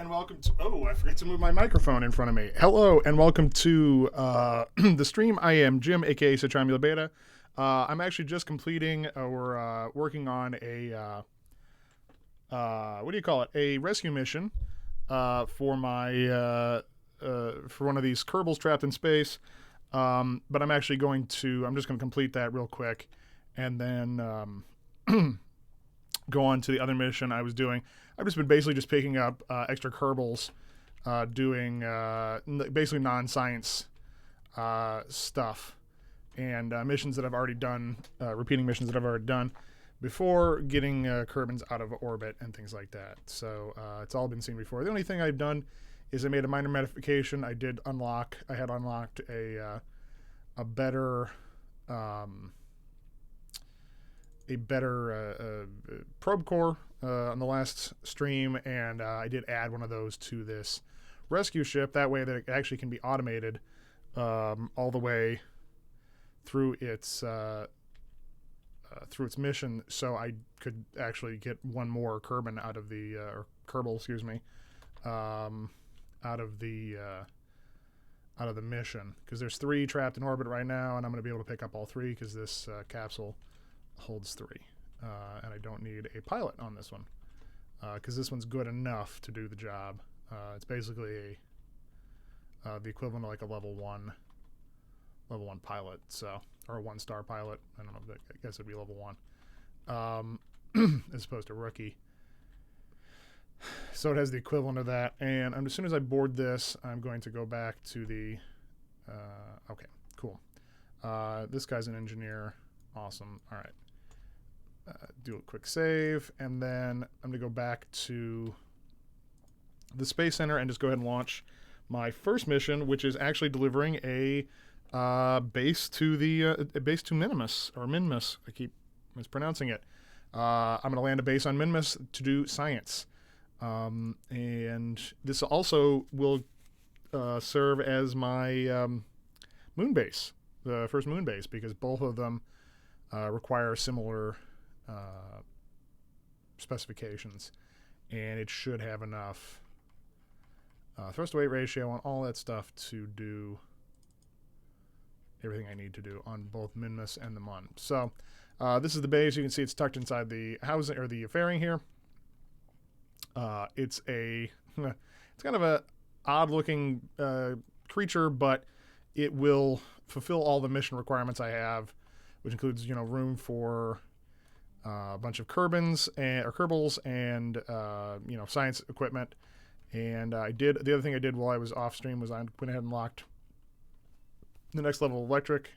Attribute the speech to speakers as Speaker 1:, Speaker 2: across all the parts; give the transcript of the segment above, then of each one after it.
Speaker 1: and welcome to... Oh, I forgot to move my microphone in front of me. Hello and welcome to the stream. I am Jim, aka Citromula Beta. I'm actually just completing or working on a... what do you call it? A rescue mission for my... for one of these Kerbals trapped in space. But I'm actually going to... I'm just going to complete that real quick and then... go on to the other mission I was doing. I've just been basically just picking up extra Kerbals, doing basically non-science stuff and missions that I've already done, repeating missions that I've already done before getting Kerbins out of orbit and things like that. So it's all been seen before. The only thing I've done is I made a minor modification. I had unlocked a better probe core on the last stream, and I did add one of those to this rescue ship. That way that it actually can be automated all the way through its mission, so I could actually get one more Kerbin out of the or Kerbal, excuse me, out of the mission, because there's 3 trapped in orbit right now, and I'm going to be able to pick up all 3 because this capsule holds 3, and I don't need a pilot on this one because this one's good enough to do the job. It's basically the equivalent of like a level 1 pilot, so, or a 1-star pilot. I don't know, I guess it'd be level 1 as opposed to rookie. So it has the equivalent of that, and as soon as I board this, I'm going to go back to the okay, cool. This guy's an engineer. Awesome. All right. Do a quick save, and then I'm going to go back to the Space Center and just go ahead and launch my first mission, which is actually delivering a base to Minmus, or Minmus. I keep mispronouncing it. I'm going to land a base on Minmus to do science. And this also will serve as my moon base, the first moon base, because both of them require similar specifications, and it should have enough thrust to weight ratio and all that stuff to do everything I need to do on both Minmus and the Mun. So this is the base. You can see it's tucked inside the housing or the fairing here. It's kind of a odd looking creature, but it will fulfill all the mission requirements I have, which includes, room for a bunch of Kerbals and science equipment. And the other thing I did while I was off stream was I went ahead and locked the next level electric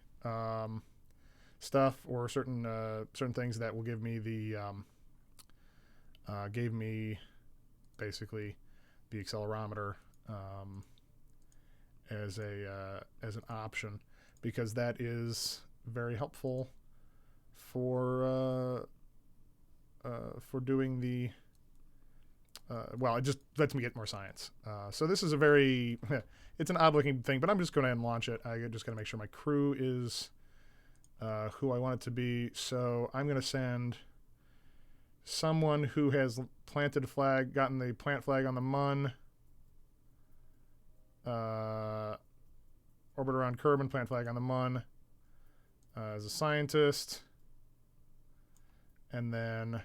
Speaker 1: stuff, or certain things that will give me gave me basically the accelerometer as an option, because that is very helpful for doing the well, it just lets me get more science. So this is a very it's an odd looking thing, but I'm just going to launch it. I just got to make sure my crew is who I want it to be. So I'm going to send someone who has gotten the plant flag on the Mun, orbit around Kerbin, plant flag on the Mun, as a scientist, and then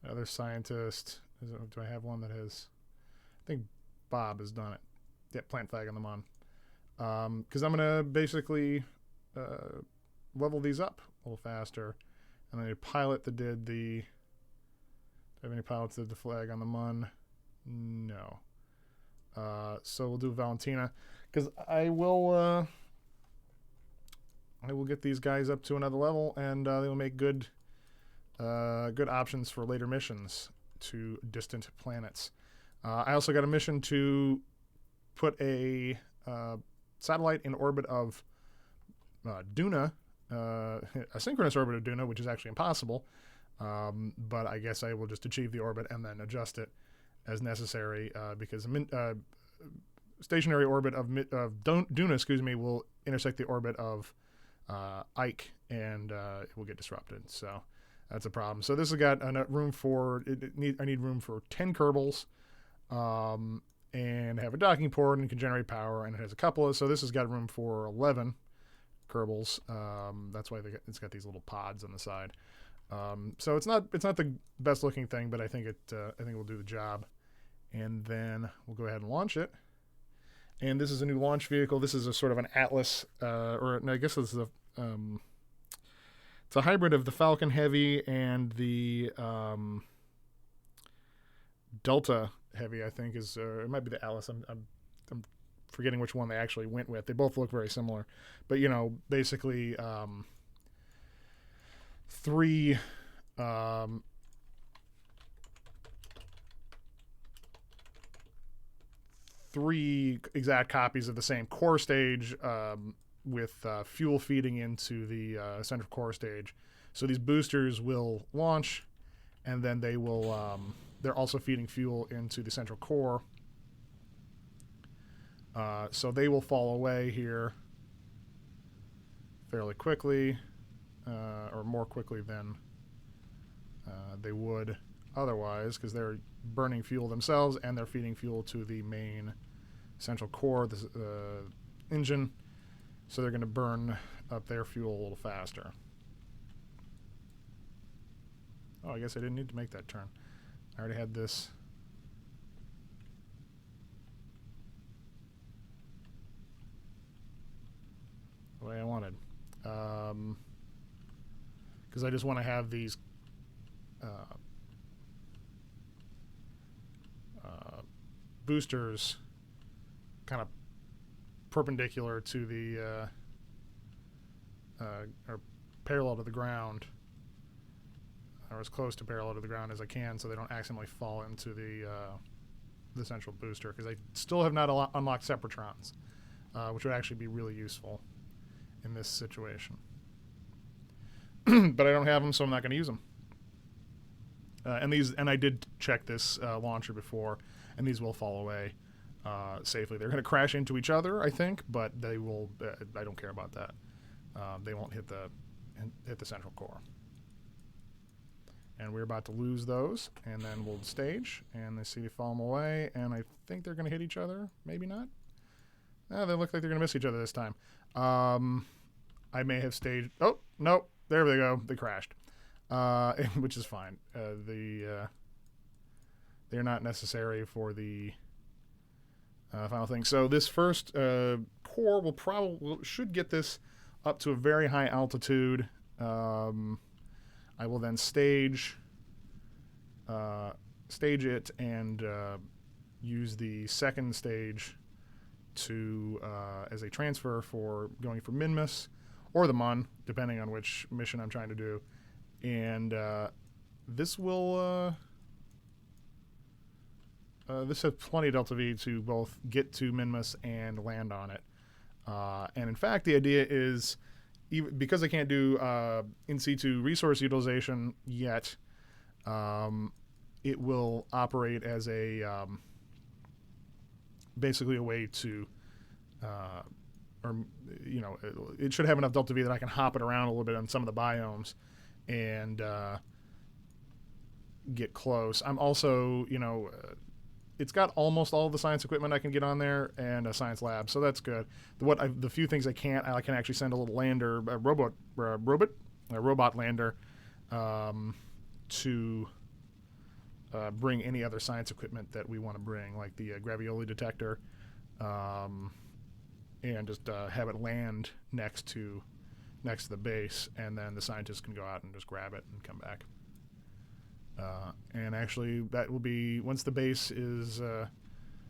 Speaker 1: another scientist. Do I have one that has? I think Bob has done it. Yeah, plant flag on the Mun. Because I'm gonna basically level these up a little faster. And then a pilot that did the... Do I have any pilots that did the flag on the Mun? No. So we'll do Valentina, because I will get these guys up to another level, and they will make good options for later missions to distant planets. I also got a mission to put a satellite in orbit of Duna, a synchronous orbit of Duna, which is actually impossible, but I guess I will just achieve the orbit and then adjust it as necessary, because stationary orbit of Duna, will intersect the orbit of Ike, and it will get disrupted. So that's a problem. So this has got enough room for I need room for 10 Kerbals and have a docking port and can generate power, and it has a couple of, so this has got room for 11 Kerbals. That's why it's got these little pods on the side. So it's not the best looking thing, but I think it will do the job. And then we'll go ahead and launch it. And this is a new launch vehicle. This is a sort of an Atlas, or no, I guess this is it's a hybrid of the Falcon Heavy and the Delta Heavy. I think is it might be the Atlas. I'm forgetting which one they actually went with. They both look very similar, but basically three exact copies of the same core stage with fuel feeding into the central core stage. So these boosters will launch, and then they will they're also feeding fuel into the central core. So they will fall away here fairly quickly, or more quickly than they would otherwise, because they're burning fuel themselves and they're feeding fuel to the main central core, the engine. So they're going to burn up their fuel a little faster. Oh, I guess I didn't need to make that turn. I already had this. The way I wanted. Because I just want to have these boosters kind of perpendicular to the or parallel to the ground, or as close to parallel to the ground as I can, so they don't accidentally fall into the central booster, because I still have not unlocked Separatrons, which would actually be really useful in this situation. But I don't have them, so I'm not going to use them. And I did check this launcher before, and these will fall away safely. They're going to crash into each other, I think, but they will. I don't care about that. They won't hit the central core. And we're about to lose those, and then we'll stage, and they see they fall them away, and I think they're going to hit each other. Maybe not. They look like they're going to miss each other this time. I may have staged. Oh, no. There they go. They crashed, which is fine. They're not necessary for the final thing. So this first core should get this up to a very high altitude. I will then stage it and use the second stage to as a transfer for going for Minmus or the Mun, depending on which mission I'm trying to do. And this will this has plenty of Delta V to both get to Minmus and land on it. And in fact, the idea is, because I can't do in situ resource utilization yet, it will operate as a basically a way to, it should have enough Delta V that I can hop it around a little bit on some of the biomes and get close. I'm also, it's got almost all of the science equipment I can get on there and a science lab, so that's good. The few things I can actually send a little lander, a robot lander, to bring any other science equipment that we want to bring, like the gravioli detector, and just have it land next to the base, and then the scientists can go out and just grab it and come back. And actually, that will be, once the base is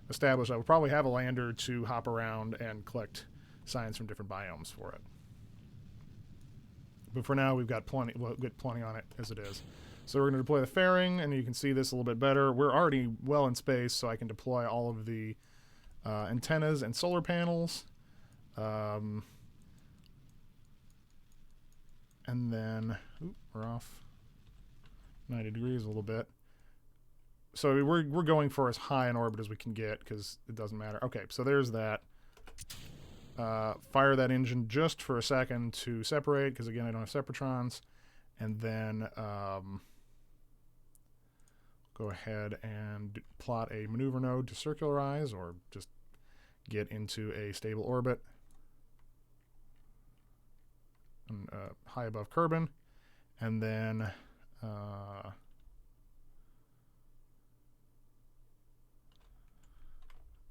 Speaker 1: established, I will probably have a lander to hop around and collect science from different biomes for it. But for now, we've got plenty on it as it is. So we're going to deploy the fairing, and you can see this a little bit better. We're already well in space, so I can deploy all of the antennas and solar panels. And then, we're off 90 degrees a little bit. So we're going for as high an orbit as we can get, because it doesn't matter. Okay, so there's that. Fire that engine just for a second to separate, because again I don't have separatrons. And then go go ahead and plot a maneuver node to circularize or just get into a stable orbit high above Kerbin, and then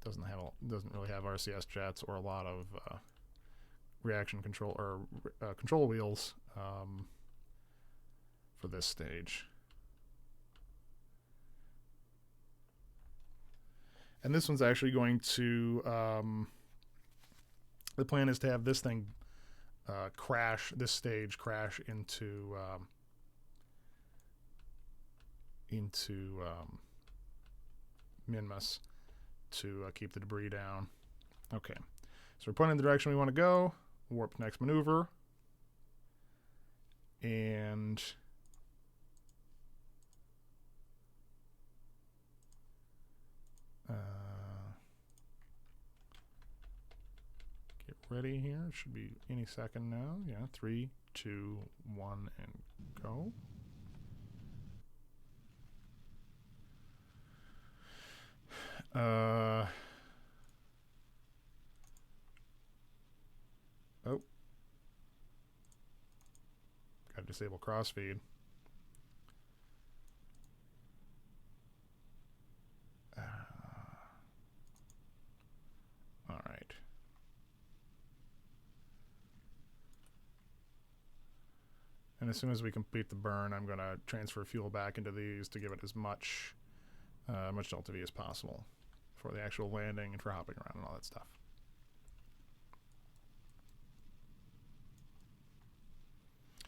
Speaker 1: doesn't really have RCS jets or a lot of reaction control or control wheels for this stage. And this one's actually going to the plan is to have this thing this stage crash into Minmus to keep the debris down. Okay, so we're pointing in the direction we want to go. Warp next maneuver, and get ready here. It should be any second now. Yeah, 3, 2, 1, and go. Oh. Gotta disable crossfeed. All right. And as soon as we complete the burn, I'm going to transfer fuel back into these to give it as much delta V as possible for the actual landing and for hopping around and all that stuff.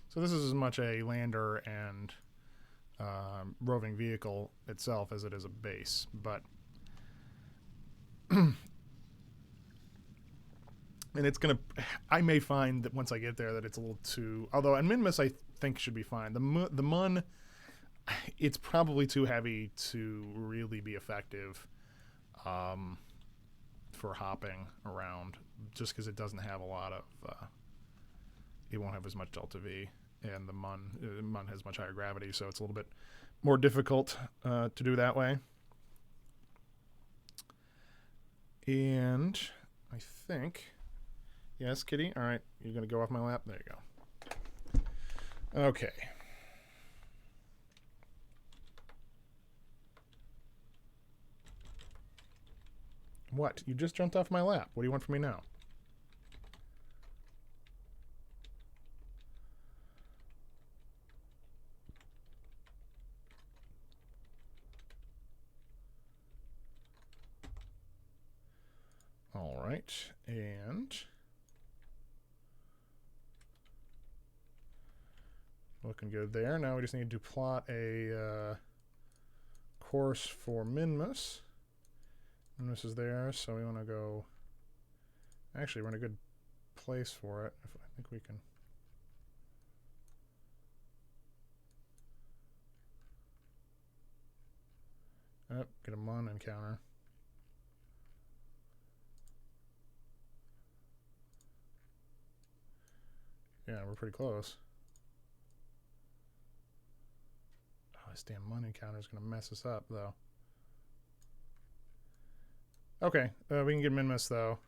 Speaker 1: So this is as much a lander and roving vehicle itself as it is a base, but and it's gonna. I may find that once I get there that it's a little too. Although, and Minmus I think should be fine. The Mun, it's probably too heavy to really be effective for hopping around, just because it doesn't have a lot of. It won't have as much delta V, and the Mun has much higher gravity, so it's a little bit more difficult to do that way. And I think. Yes, kitty? All right. You're going to go off my lap? There you go. Okay. What? You just jumped off my lap. What do you want from me now? All right. And looking good there. Now we just need to plot a course for Minmus. Minmus is there, so we want to go. Actually, we're in a good place for it. I think we can. Oh, get a Mun encounter. Yeah, we're pretty close. This damn Mun encounter is going to mess us up, though. Okay, we can get Minmus, though.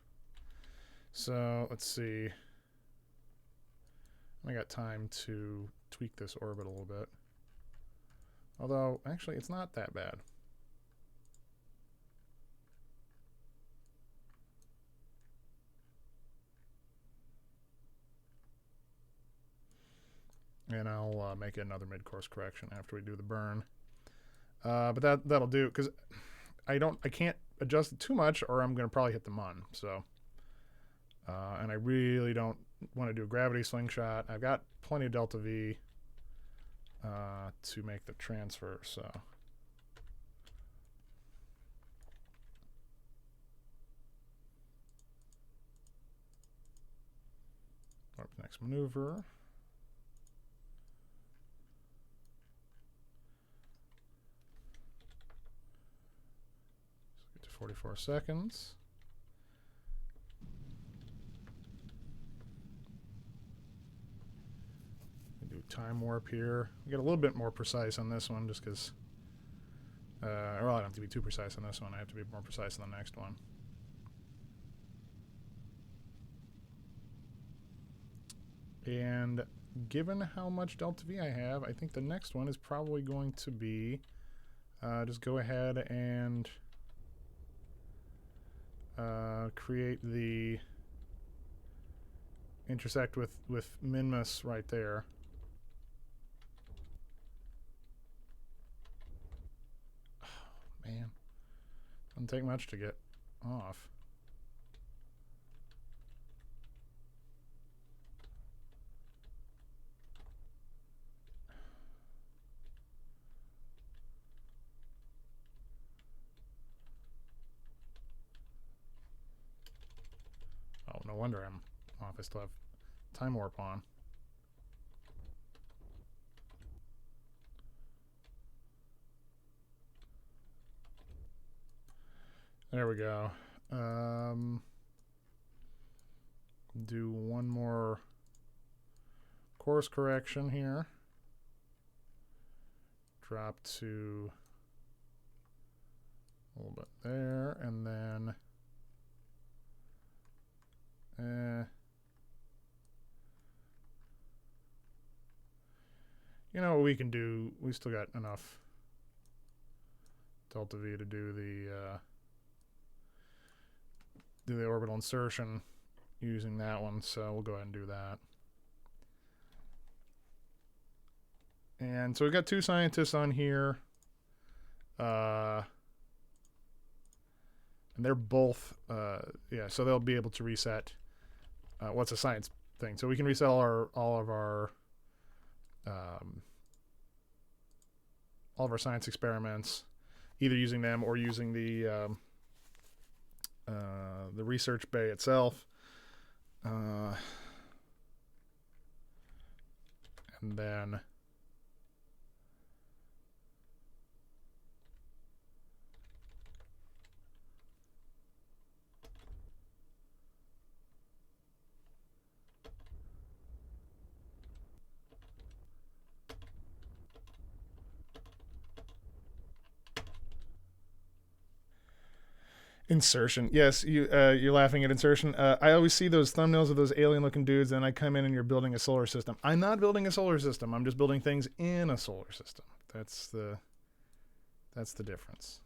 Speaker 1: So, let's see. I got time to tweak this orbit a little bit. Although, actually, it's not that bad. And I'll make another mid-course correction after we do the burn. But that'll do, because I can't adjust it too much, or I'm going to probably hit the Mun. So, and I really don't want to do a gravity slingshot. I've got plenty of delta V to make the transfer. So, warp next maneuver. Let's get to 44 seconds. Do time warp here. We get a little bit more precise on this one just because Well, I don't have to be too precise on this one. I have to be more precise on the next one. And given how much delta V I have, I think the next one is probably going to be just go ahead and create the intersect with Minmus right there. Oh, man. Doesn't take much to get off. Oh, no wonder I'm off. I still have time warp on. There we go. Do one more course correction here. Drop to a little bit there, and then you know what we can do? We still got enough delta V to do the orbital insertion using that one, so we'll go ahead and do that. And so we've got two scientists on here. And they're both, yeah, so they'll be able to reset what's a science thing. So we can reset all of our science experiments, either using them or using the research bay itself. And then insertion. Yes, you're laughing at insertion. I always see those thumbnails of those alien-looking dudes, and I come in and you're building a solar system. I'm not building a solar system. I'm just building things in a solar system. That's the difference.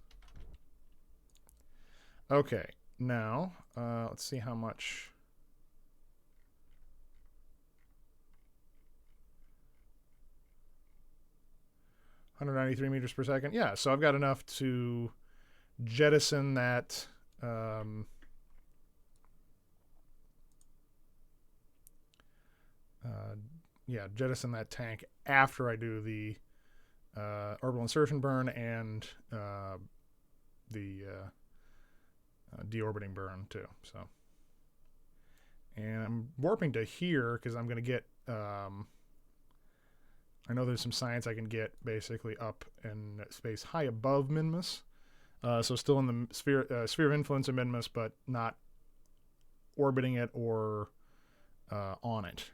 Speaker 1: Okay, now let's see how much. 193 meters per second. Yeah, so I've got enough to jettison that jettison that tank after I do the orbital insertion burn and the deorbiting burn too. So, and I'm warping to here because I'm going to get. I know there's some science I can get basically up in space high above Minmus. So still in the sphere of influence of Minmus, but not orbiting it or on it.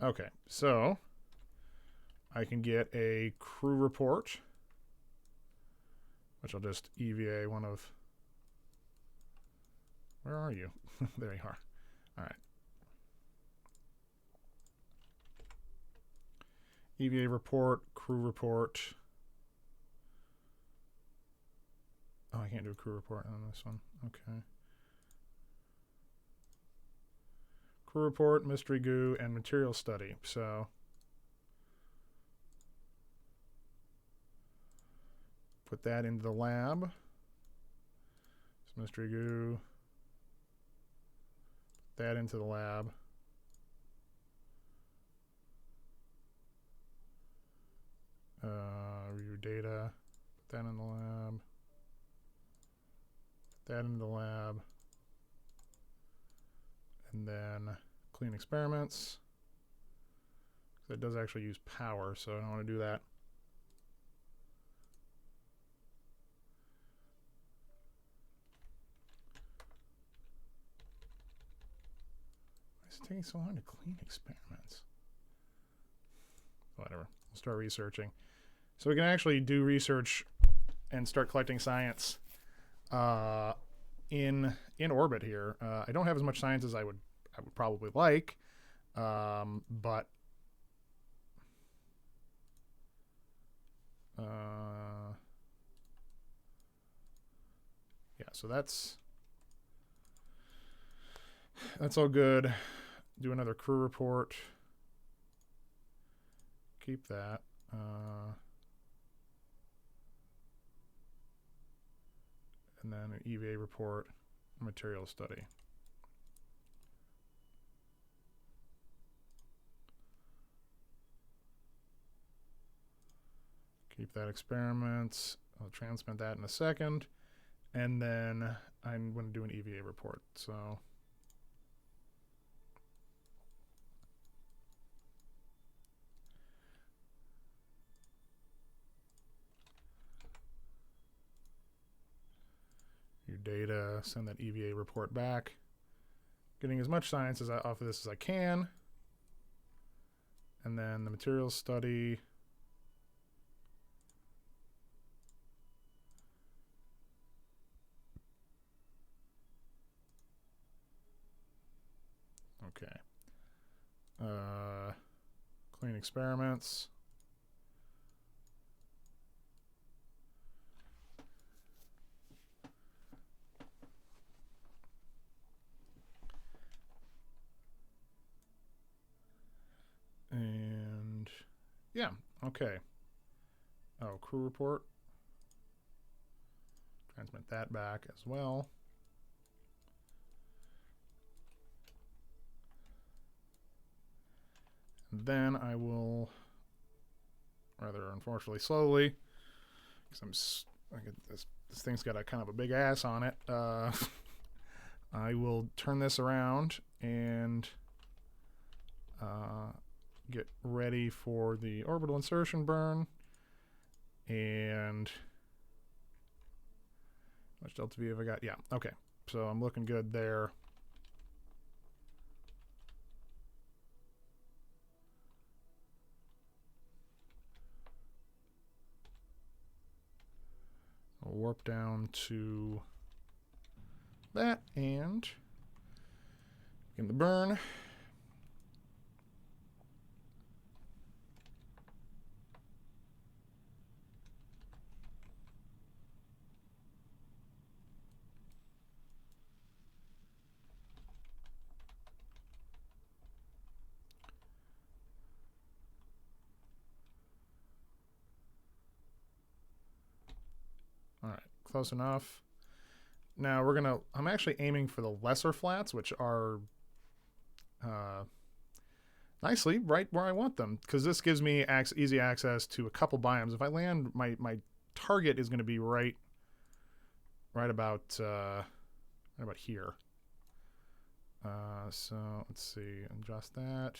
Speaker 1: Okay, so I can get a crew report, which I'll just EVA one of. Where are you? There you are. All right. EVA report, crew report. Oh, I can't do a crew report on this one. Okay. Crew report, mystery goo, and material study. So put that into the lab. It's mystery goo. Put that into the lab. Review data. Put that in the lab. Put that in the lab. And then clean experiments. That does actually use power, so I don't want to do that. taking so long to clean experiments? Whatever. We'll start researching. So we can actually do research and start collecting science in orbit here. I don't have as much science as I would probably like, but yeah. So that's all good. Do another crew report. Keep that. And then an EVA report, material study. Keep that experiments. I'll transmit that in a second. And then I'm going to do an EVA report. So your data, send that EVA report back. Getting as much science off of this as I can. And then the materials study. Okay. Clean experiments. And yeah, okay. Oh, crew report. Transmit that back as well. And then I will, rather unfortunately slowly, because this thing's got a kind of a big ass on it. I will turn this around and get ready for the orbital insertion burn. And how much delta V have I got? Yeah, okay. So I'm looking good there. I'll warp down to that and in the burn. All right, close enough. Now I'm actually aiming for the lesser flats, which are nicely right where I want them, because this gives me easy access to a couple biomes. If I land, my target is going to be right about here. So let's see, adjust that.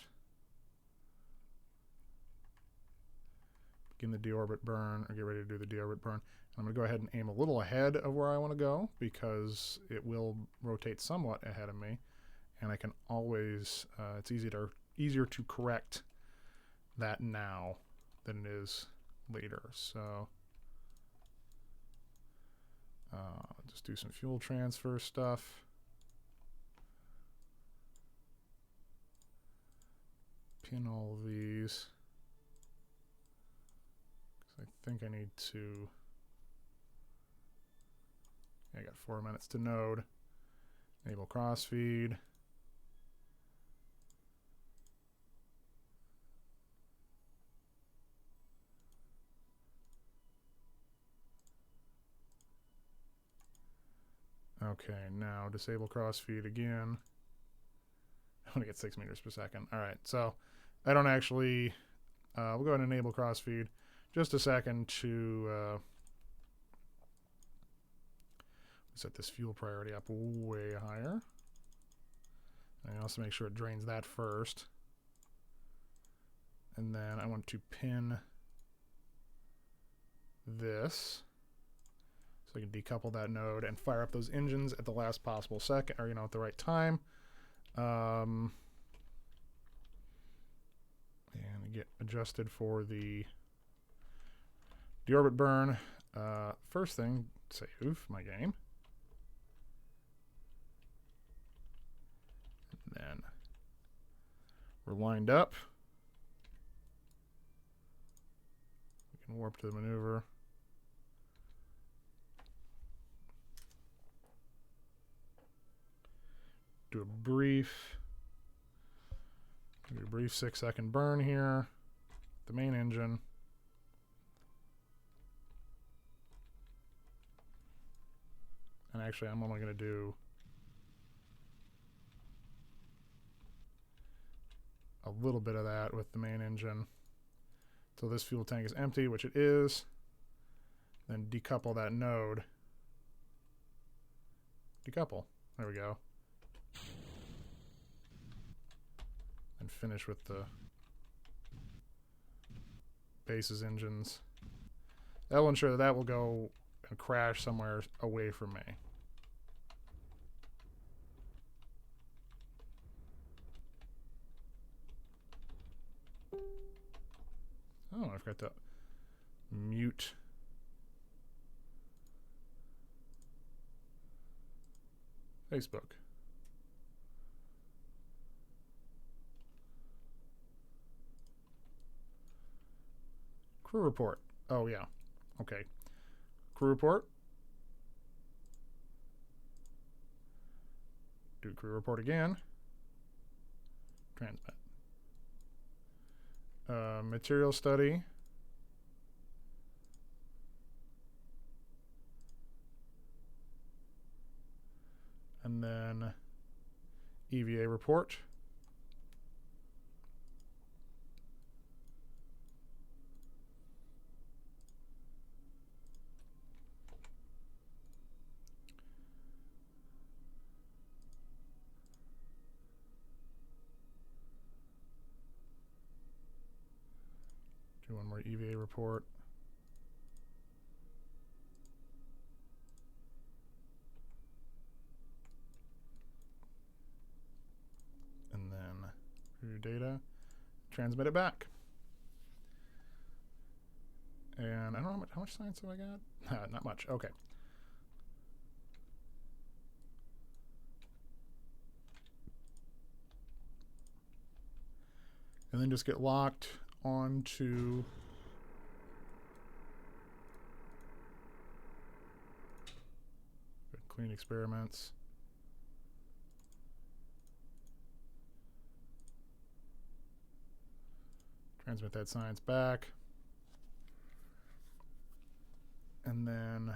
Speaker 1: Begin the deorbit burn, or get ready to do the deorbit burn. I'm going to go ahead and aim a little ahead of where I want to go, because it will rotate somewhat ahead of me, and I can always, it's easier to correct that now than it is later. So just do some fuel transfer stuff. Pin all of these. I think I need to. I got 4 minutes to node. Enable crossfeed. Okay, now disable crossfeed again. I want to get 6 meters per second. All right, so I don't actually. We'll go ahead and enable crossfeed. Just a second to set this fuel priority up way higher. And also make sure it drains that first. And then I want to pin this so I can decouple that node and fire up those engines at the last possible second, or at the right time. And get adjusted for the deorbit burn. First thing, save my game. And then we're lined up. We can warp to the maneuver. Do a brief 6-second burn here. The main engine. And actually, I'm only going to do a little bit of that with the main engine. So this fuel tank is empty, which it is. Then decouple that node. Decouple. There we go. And finish with the base's engines. That will ensure that that will go and crash somewhere away from me. Oh, I forgot to mute. Facebook. Crew report. Oh, yeah. Okay. Crew report. Do crew report again. Transmit. Material study. And then EVA report. Do one more EVA report. And then review data, transmit it back. And I don't know how much science have I got? Not much. Okay. And then just get locked onto clean experiments. Transmit that science back. And then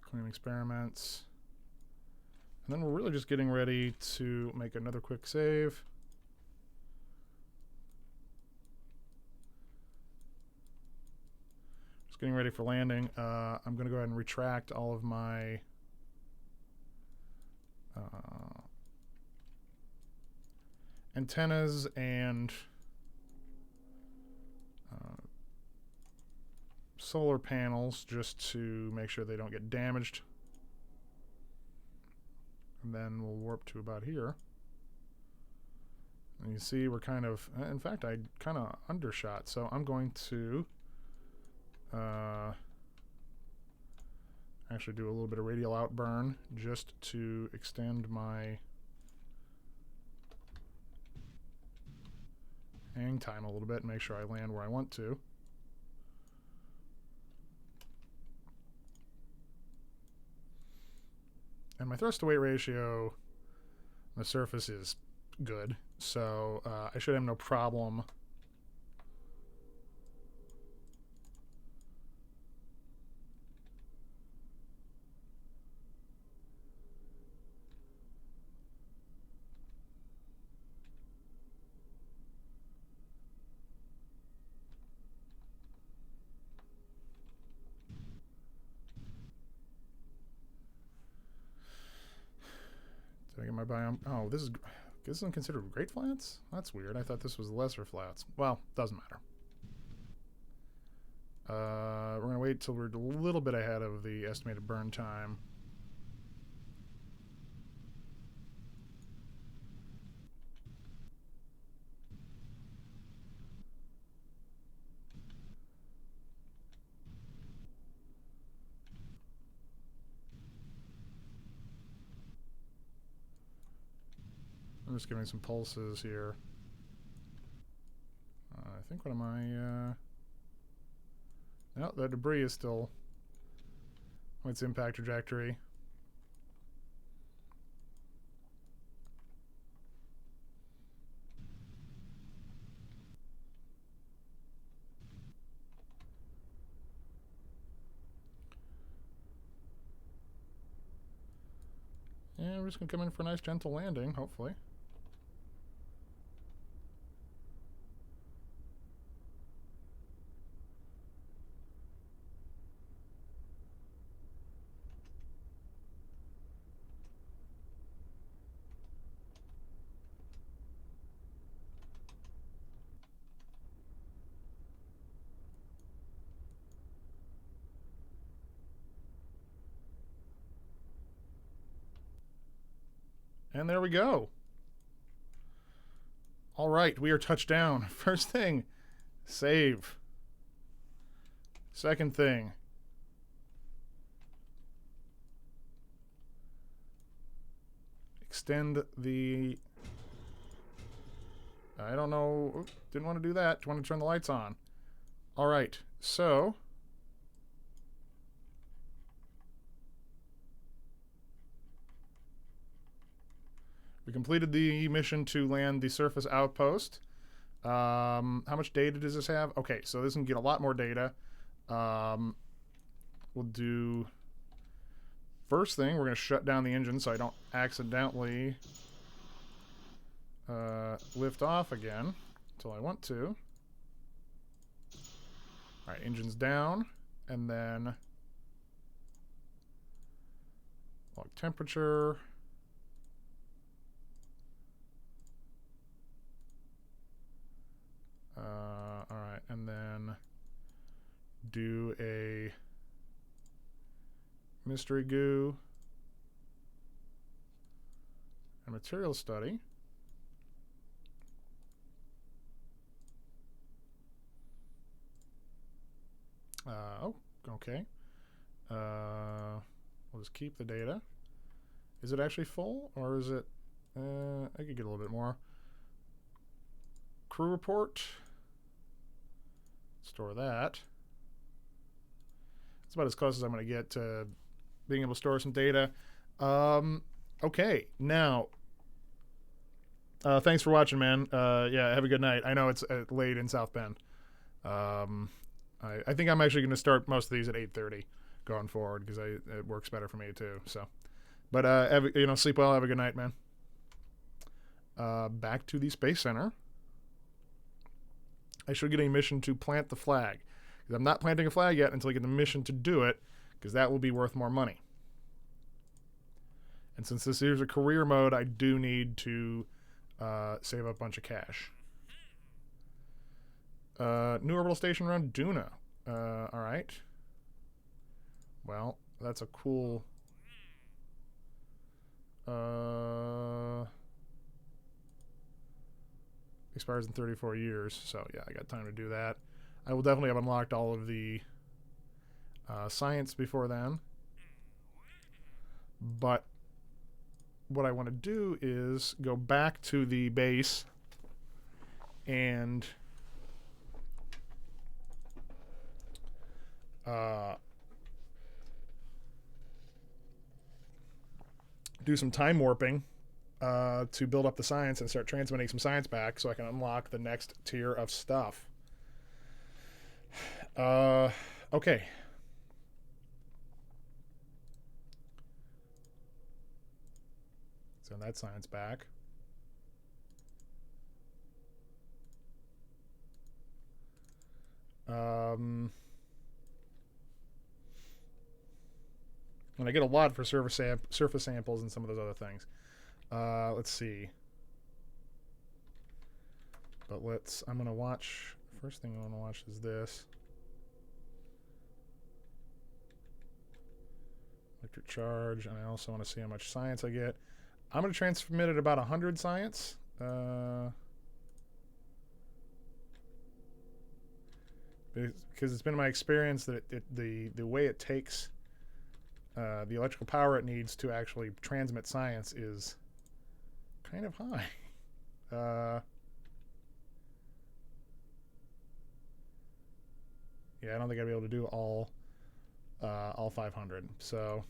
Speaker 1: clean experiments. And then we're really just getting ready to make another quick save. Just getting ready for landing. I'm going to go ahead and retract all of my antennas and solar panels just to make sure they don't get damaged. And then we'll warp to about here. And you see we're kind of, in fact, I kind of undershot. So I'm going to actually do a little bit of radial outburn just to extend my hang time a little bit and make sure I land where I want to. And my thrust to weight ratio on the surface is good, so I should have no problem Did I get my biome? Oh, this isn't considered great flats? That's weird. I thought this was lesser flats. Well, doesn't matter. We're going to wait till we're a little bit ahead of the estimated burn time. just giving some pulses here. I think, what am I... No, the debris is still... its impact trajectory. Yeah, we're just going to come in for a nice gentle landing, hopefully. And there we go. All right, we are touchdown. First thing, save. Second thing, extend the... I don't know. Oops, didn't want to do that. Want to turn the lights on. All right, so... we completed the mission to land the surface outpost. How much data does this have? Okay, so this can get a lot more data. We'll do... first thing, we're going to shut down the engine so I don't accidentally lift off again until I want to. All right, engine's down, and then log temperature. All right, and then do a mystery goo and material study. Oh, okay. We'll just keep the data. Is it actually full, or is it... I could get a little bit more. Crew report. Store that. It's about as close as I'm going to get to being able to store some data. Okay, now... thanks for watching, man. Yeah, have a good night. I know it's late in South Bend. I think I'm actually going to start most of these at 8:30 going forward because it works better for me too. So, but sleep well. Have a good night, man. Back to the Space Center. I should get a mission to plant the flag. Because I'm not planting a flag yet until I get the mission to do it, because that will be worth more money. And since this is a career mode, I do need to save up a bunch of cash. New orbital station around Duna. All right. Well, that's a cool... expires in 34 years, so yeah, I got time to do that. I will definitely have unlocked all of the science before then. But what I want to do is go back to the base and do some time warping to build up the science and start transmitting some science back so I can unlock the next tier of stuff. Okay. Send that science back. And I get a lot for surface samples and some of those other things. Let's see. But I'm going to watch... First thing I want to watch is this. Electric charge, and I also want to see how much science I get. I'm going to transmit at about 100 science. Because it's been my experience that the way it takes the electrical power it needs to actually transmit science is kind of high. Yeah, I don't think I'd be able to do all 500. So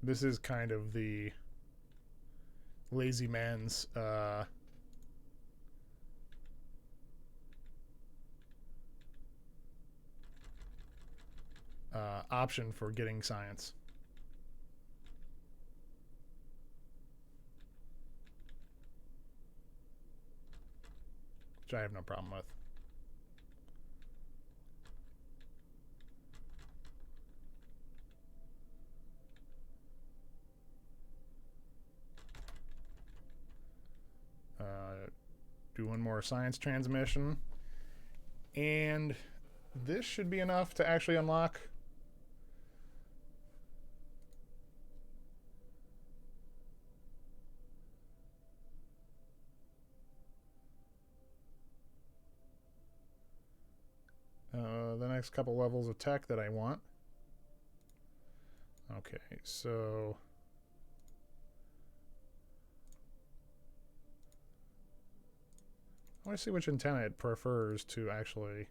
Speaker 1: this is kind of the lazy man's option for getting science. Which I have no problem with. Do one more science transmission. And this should be enough to actually unlock. The next couple levels of tech that I want. Okay, so I want to see which antenna it prefers to actually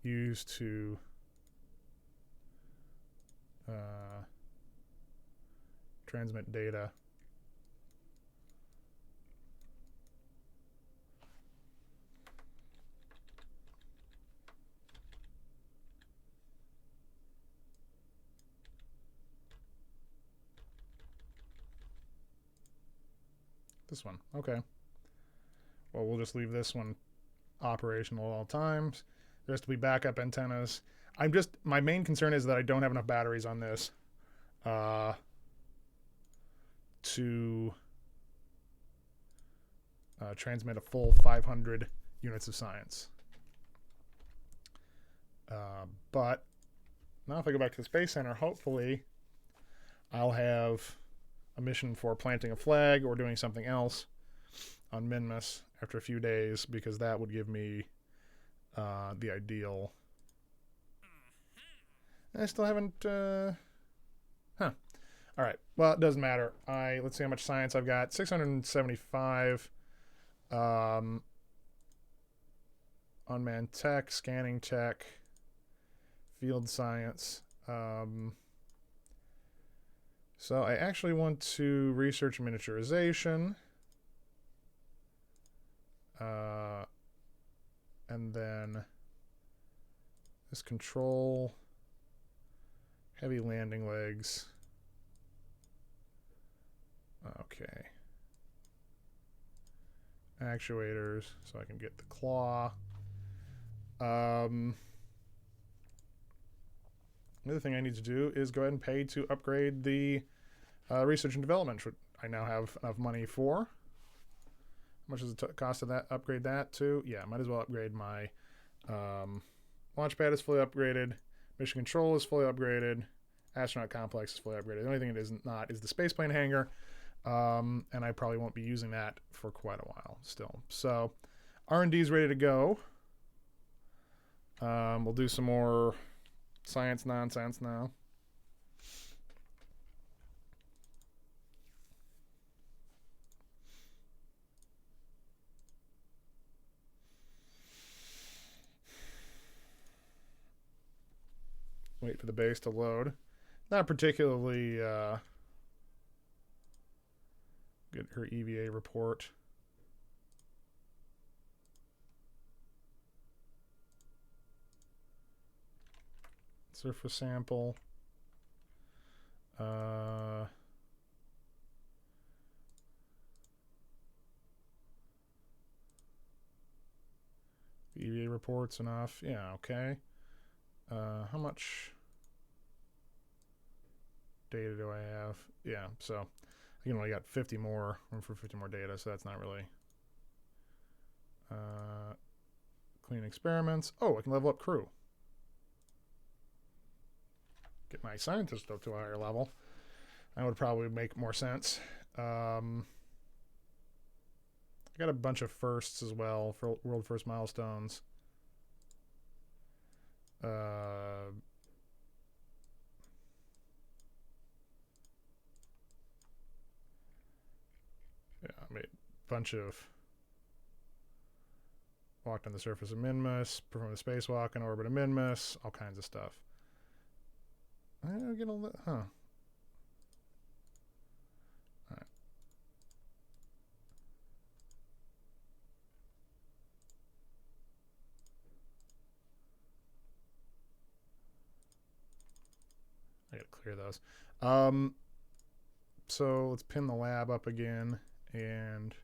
Speaker 1: use to transmit data. This one, okay. Well, we'll just leave this one operational at all times. There has to be backup antennas. My main concern is that I don't have enough batteries on this to transmit a full 500 units of science. But now if I go back to the Space Center, hopefully I'll have a mission for planting a flag or doing something else on Minmus after a few days, because that would give me the ideal. I still haven't. All right. Well, it doesn't matter. Let's see how much science I've got. 675. Unmanned tech, scanning tech, field science. So I actually want to research miniaturization. And then this control, heavy landing legs. Okay. Actuators, so I can get the claw. The other thing I need to do is go ahead and pay to upgrade the research and development, which I now have enough money for. How much does it cost to upgrade that to? Yeah, might as well upgrade my launch pad is fully upgraded. Mission control is fully upgraded. Astronaut complex is fully upgraded. The only thing it is not is the spaceplane hangar. And I probably won't be using that for quite a while still. So R&D is ready to go. We'll do some more science nonsense now. Wait for the base to load. Not particularly get her EVA report. Surface sample. EVA report's enough. Yeah, okay. How much data do I have? Yeah, so I can only got 50 more, room for 50 more data, so that's not really. Clean experiments. Oh, I can level up crew. Get my scientist up to a higher level. That would probably make more sense. I got a bunch of firsts as well for world first milestones. Yeah, I made a bunch of walked on the surface of Minmus, performed a spacewalk in orbit of Minmus, all kinds of stuff. I don't get all that, huh? All right. I gotta clear those. So let's pin the lab up again and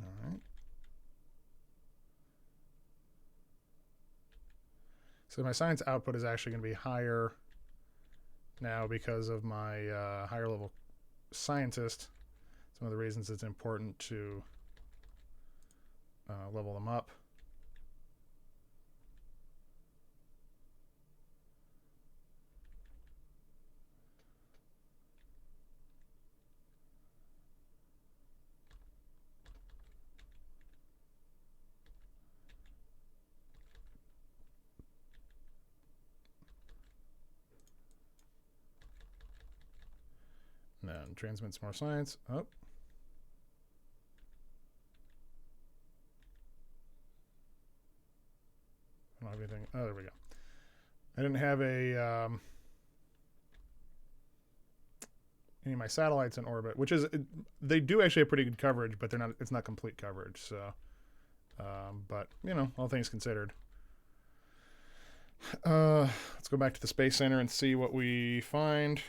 Speaker 1: all right. So my science output is actually going to be higher now because of my higher level scientist. It's one of the reasons it's important to level them up. And then transmits more science. Oh. I don't have anything. Oh, there we go. I didn't have any of my satellites in orbit, which is they do actually have pretty good coverage, but they're not. It's not complete coverage. So, but you know, all things considered. Let's go back to the Space Center and see what we find.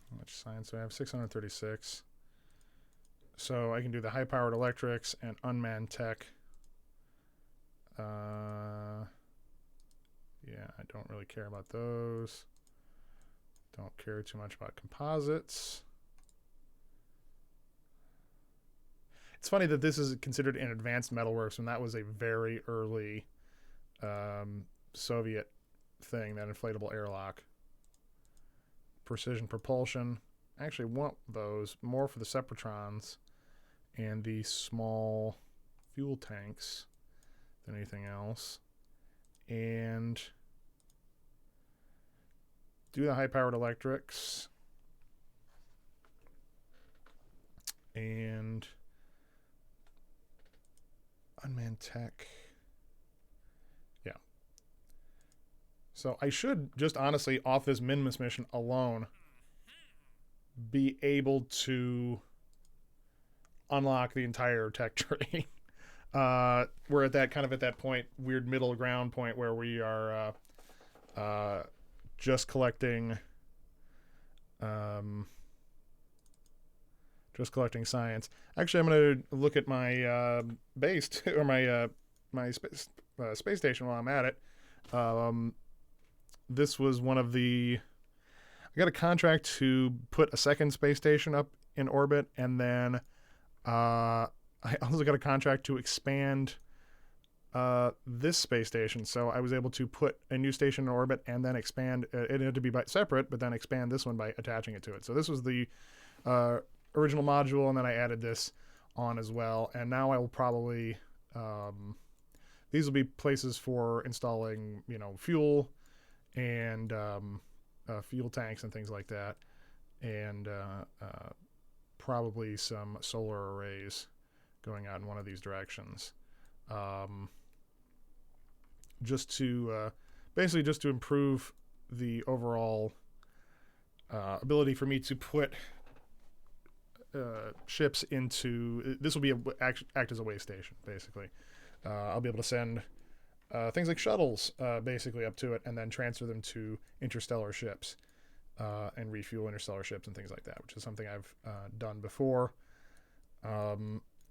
Speaker 1: How much science do I have? 636. So I can do the high-powered electrics and unmanned tech. Yeah, I don't really care about those. Don't care too much about composites. It's funny that this is considered an advanced metalworks when that was a very early Soviet thing, that inflatable airlock. Precision propulsion. I actually want those more for the Separatrons and the small fuel tanks than anything else. And do the high-powered electrics. And unmanned tech. Yeah. So I should just honestly, off this Minmus mission alone, be able to unlock the entire tech tree. We're at that kind of at that point, weird middle ground point where we are just collecting science. Actually, I'm going to look at my base too, or my space station while I'm at it. This was one of the. I got a contract to put a second space station up in orbit, and then I also got a contract to expand this space station. So I was able to put a new station in orbit and then expand. It had to be separate, but then expand this one by attaching it to it. So this was the original module, and then I added this on as well. And now I will probably these will be places for installing, you know, fuel and fuel tanks and things like that, and probably some solar arrays going out in one of these directions, just to basically just to improve the overall ability for me to put ships into. This will be act as a way station, basically. I'll be able to send things like shuttles basically up to it and then transfer them to interstellar ships. and refuel interstellar ships and things like that, which is something I've done before.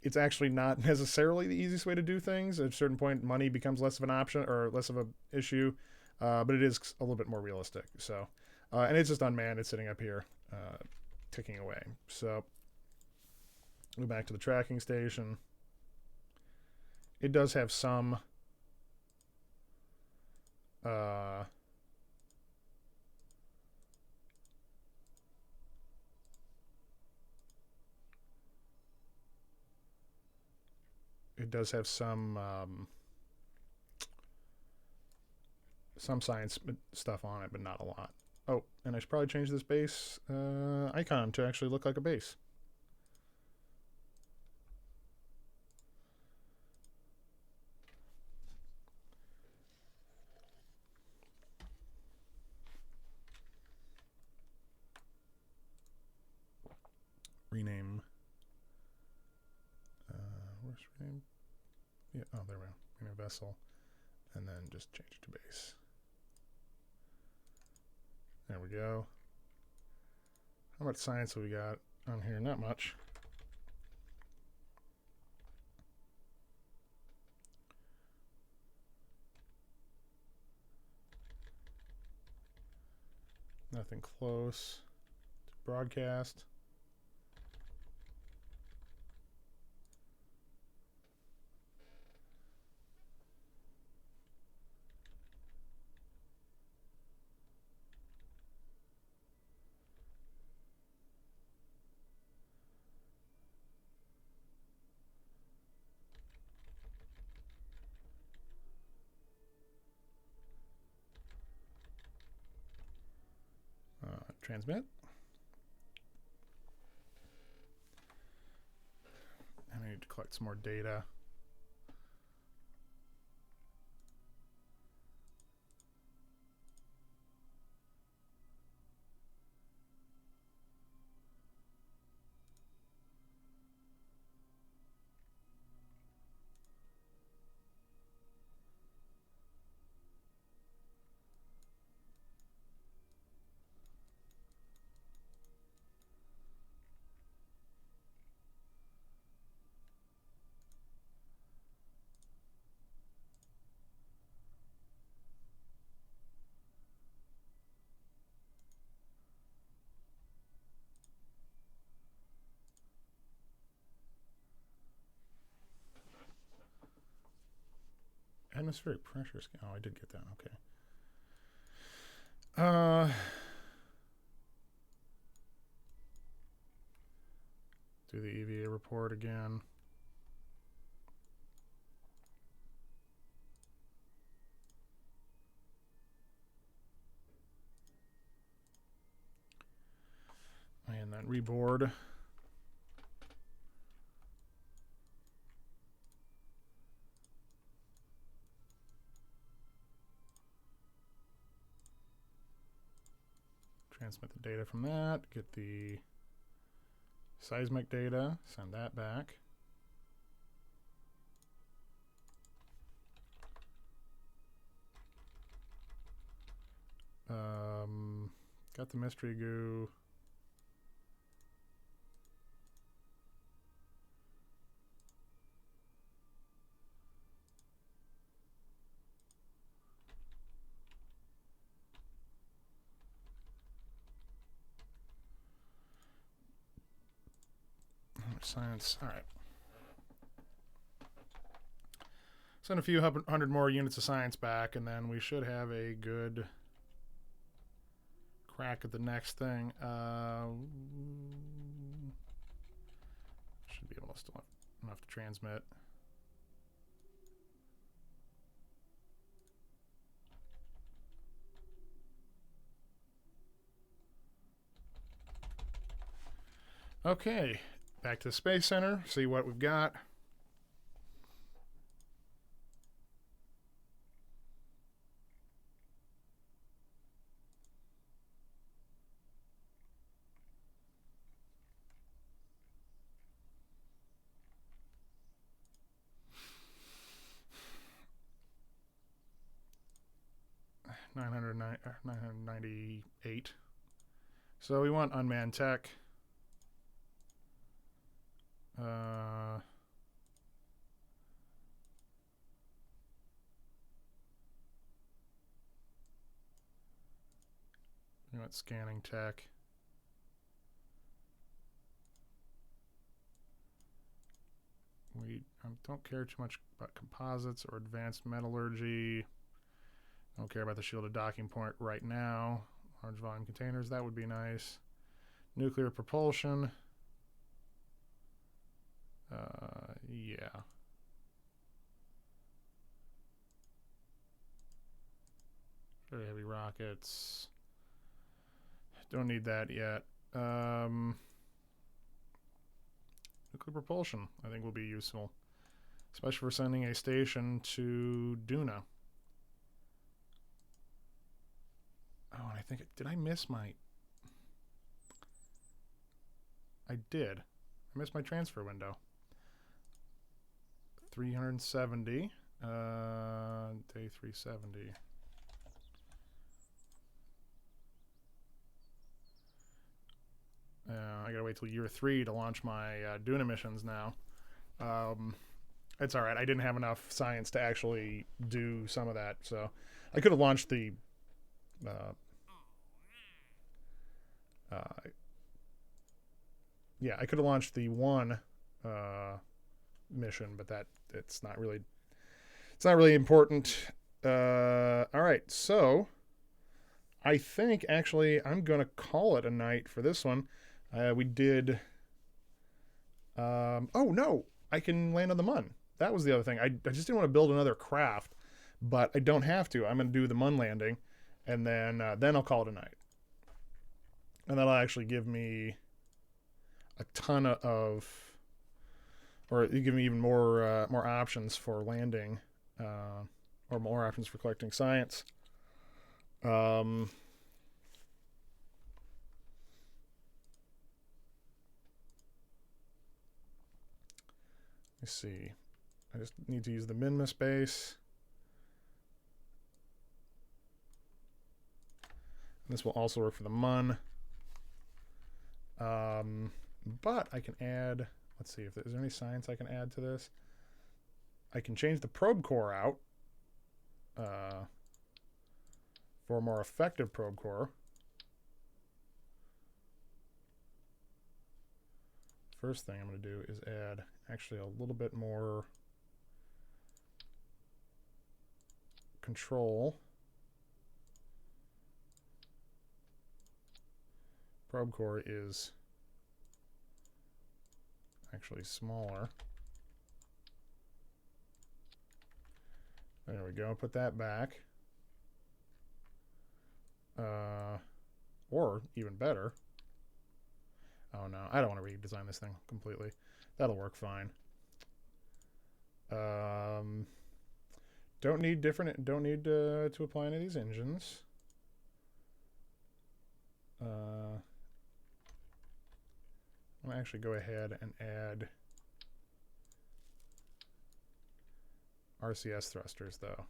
Speaker 1: It's actually not necessarily the easiest way to do things. At a certain point, money becomes less of an option or less of an issue, but it is a little bit more realistic. So, and it's just unmanned. It's sitting up here, ticking away. So, go back to the tracking station. It does have some it does have some science stuff on it, but not a lot. Oh, and I should probably change this base icon to actually look like a base. Rename. Where's rename? Yeah, oh, there we go. Rename vessel. And then just change it to base. There we go. How much science have we got on here? Not much. Nothing close to broadcast. Transmit. And I need to collect some more data. Atmospheric pressure scale. Oh, I did get that. Okay. Do the EVA report again. And then reboard. Transmit the data from that. Get the seismic data. Send that back. Got the mystery goo. Science. All right. Send a few hundred more units of science back, and then we should have a good crack at the next thing. Should be able to still have enough to transmit. Okay, back to the Space Center, see what we've got. $998. So we want unmanned tech. Uh, we want scanning tech. We don't care too much about composites or advanced metallurgy. Don't care about the shielded docking point right now. Large volume containers, that would be nice. Nuclear propulsion. Yeah. Very heavy rockets. Don't need that yet. Nuclear propulsion, I think, will be useful, especially for sending a station to Duna. Oh, and I think did I miss my? I did. I missed my transfer window. 370. Day 370. I gotta wait till year 3 to launch my Duna missions now. It's all right. I didn't have enough science to actually do some of that, so I could have launched the. Yeah, I could have launched the one mission, but it's not really important. All right, so I think actually I'm gonna call it a night for this one. We did. Oh no, I can land on the Mun. That was the other thing. I just didn't want to build another craft, but I don't have to. I'm gonna do the Mun landing, and then I'll call it a night, and that'll actually give me a ton of, or you give me even more options for landing, or more options for collecting science. Let me see. I just need to use the Minmus base. And this will also work for the Mun. But I can add, let's see, if there's any science I can add to this. I can change the probe core out for a more effective probe core. First thing I'm going to do is add actually a little bit more control. Probe core is actually smaller. There we go. Put that back. Or even better. Oh no, I don't want to redesign this thing completely. That'll work fine. Don't need to apply any of these engines. I'm gonna actually go ahead and add RCS thrusters though,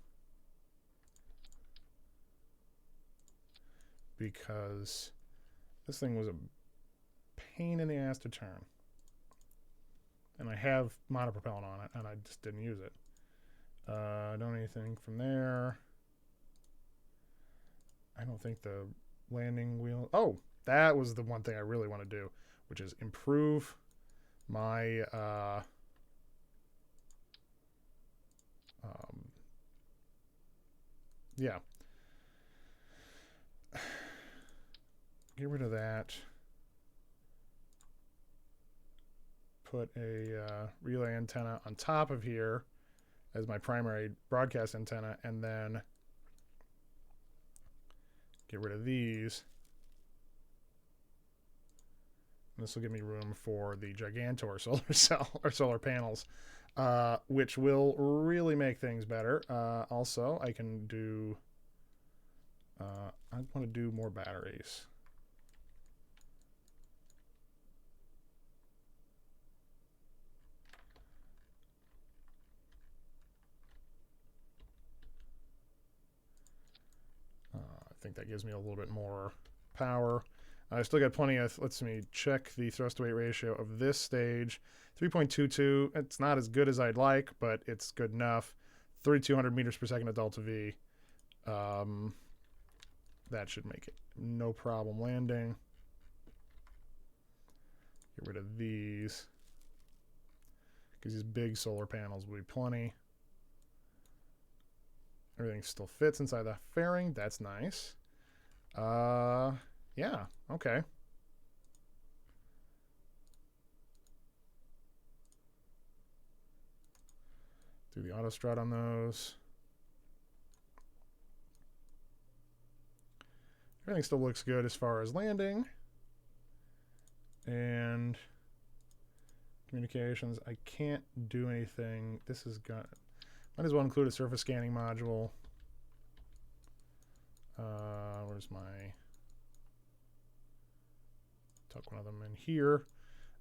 Speaker 1: because this thing was a pain in the ass to turn, and I have monopropellant on it, and I just didn't use it. Don't anything from there. I don't think the landing wheel. Oh, that was the one thing I really want to do, which is improve my yeah. Get rid of that. Put a relay antenna on top of here as my primary broadcast antenna, and then get rid of these. And this will give me room for the Gigantor solar cell or solar panels, which will really make things better. Also, I can do. I want to do more batteries. I think that gives me a little bit more power. I still got plenty of. Let's me check the thrust to weight ratio of this stage. 3.22. It's not as good as I'd like, but it's good enough. 3,200 meters per second at delta V. That should make it no problem landing. Get rid of these, because these big solar panels will be plenty. Everything still fits inside the fairing. That's nice. Yeah, okay. Do the auto strut on those. Everything still looks good as far as landing. And communications, I can't do anything. This is got. Might as well include a surface scanning module. Where's my... Tuck one of them in here.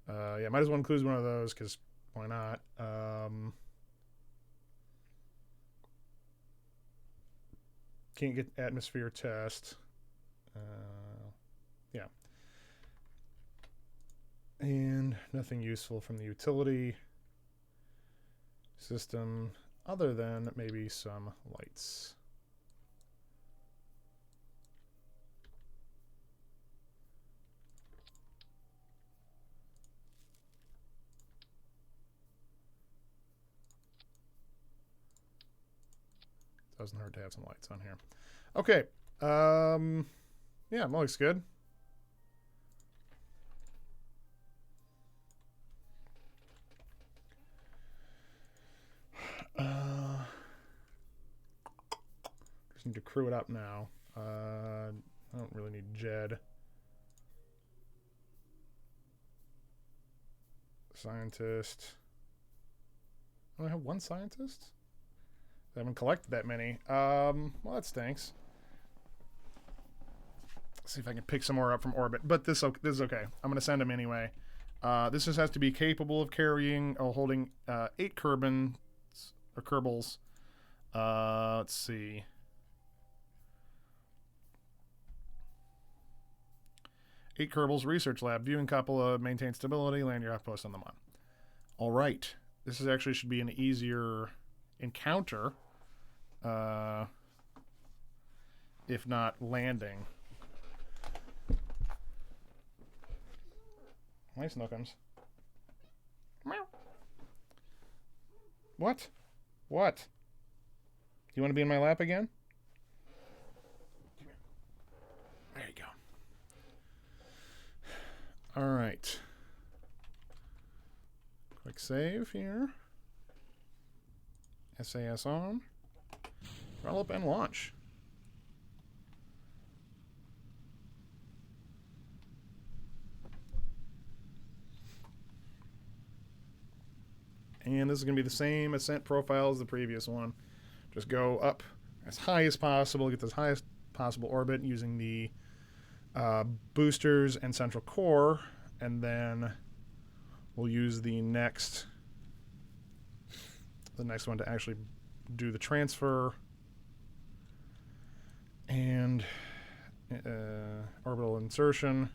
Speaker 1: Yeah, might as well include one of those, because why not? Can't get atmosphere test. Yeah. And nothing useful from the utility system other than maybe some lights. Doesn't hurt to have some lights on here. Okay. Yeah, that looks good. Just need to crew it up now. I don't really need Jed. Scientist. I only have one scientist? I haven't collected that many. Well, that stinks. Let's see if I can pick some more up from orbit. But this is okay. I'm going to send them anyway. This just has to be capable of carrying or holding 8 Kerbals. Let's see. 8 Kerbals Research Lab. Viewing cupola, maintain stability, land your outpost on the Mun. All right. This is actually should be an easier encounter, if not landing. Hi, Snookums. Meow. What? What? Do you want to be in my lap again? There you go. All right. Quick save here. SAS on. Roll up and launch. And this is going to be the same ascent profile as the previous one. Just go up as high as possible, get the highest possible orbit using the boosters and central core, and then we'll use the next one to actually do the transfer and orbital insertion